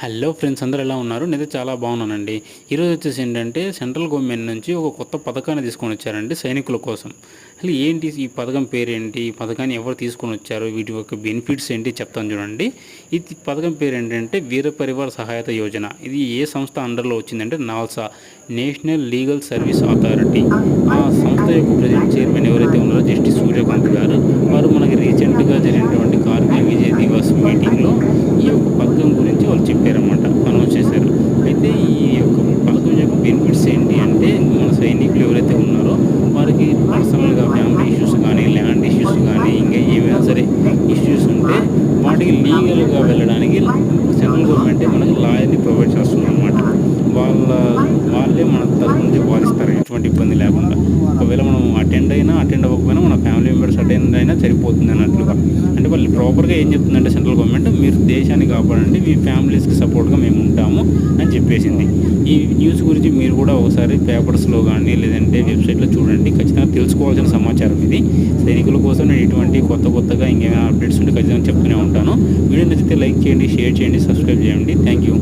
Hello friends, అందరూ ఎలా ఉన్నారు? నేనైతే చాలా బాగున్నానండి. ఈరోజు వచ్చేసి ఏంటంటే సెంట్రల్ గవర్నమెంట్ నుంచి ఒక కొత్త పథకాన్ని తీసుకొని వచ్చారండి సైనికుల కోసం. అసలు ఏంటి ఈ పథకం పేరేంటి? ఈ పథకాన్ని ఎవరు తీసుకొని వచ్చారు? వీటి యొక్క బెనిఫిట్స్ ఏంటి చెప్తాను చూడండి. ఈ పథకం పేరు ఏంటంటే వీర పరివార సహాయత యోజన. ఇది ఏ సంస్థ అండర్లో వచ్చిందంటే NALSA, national legal service authority. ఆ సంస్థ యొక్క ప్రెసిడెంట్ చైర్మన్ ఎవరైతే ఉన్నారో జస్టిస్ సూర్యకాంత్ గారు, వారు మనకి రీసెంట్గా జరిగినటువంటి కార్గిల్ విజయ్ దివస్ మీటింగ్లో ఈ యొక్క పథకం గురించి వాళ్ళు చెప్పారన్నమాట, అనౌన్స్ చేశారు. అయితే ఈ యొక్క పథకం యొక్క బెనిఫిట్స్ ఏంటి అంటే, మన సైనికులు ఎవరైతే ఉన్నారో వారికి పర్సనల్గా ఫ్యామిలీ ఇష్యూస్ కానీ, ల్యాండ్ ఇష్యూస్ కానీ, ఇంకా ఏమైనా సరే ఇష్యూస్ ఉంటే వాటికి లీగల్గా వెళ్ళడానికి సెంట్రల్ గవర్నమెంటే మనకి లాయర్ని ప్రొవైడ్ చేస్తుంది అనమాట. వాళ్ళే మన తరఫు నుంచి వాదిస్తారు, ఎటువంటి ఇబ్బంది లేకుండా. ఒకవేళ మనం అటెండ్ అవ్వకపోయినా మన ఫ్యామిలీ మెంబర్స్ అటెండ్ అయినా సరిపోతుంది అన్నట్లుగా. అంటే వాళ్ళు ప్రాపర్గా ఏం చెప్తుందంటే సెంట్రల్ గవర్నమెంట్, మీరు దేశాన్ని కాపాడండి, మీ ఫ్యామిలీస్కి సపోర్ట్గా మేము ఉంటాము అని చెప్పేసింది. ఈ న్యూస్ గురించి మీరు కూడా ఒకసారి పేపర్స్లో కానీ లేదంటే వెబ్సైట్లో చూడండి. ఖచ్చితంగా తెలుసుకోవాల్సిన సమాచారం ఇది. సైనికుల కోసం నేను ఇటువంటి కొత్తగా ఇంకేమైనా అప్డేట్స్ ఉంటే ఖచ్చితంగా చెప్తూనే ఉంటాను. వీడియో నచ్చితే లైక్ చేయండి, షేర్ చేయండి, సబ్స్క్రైబ్ చేయండి. Thank you.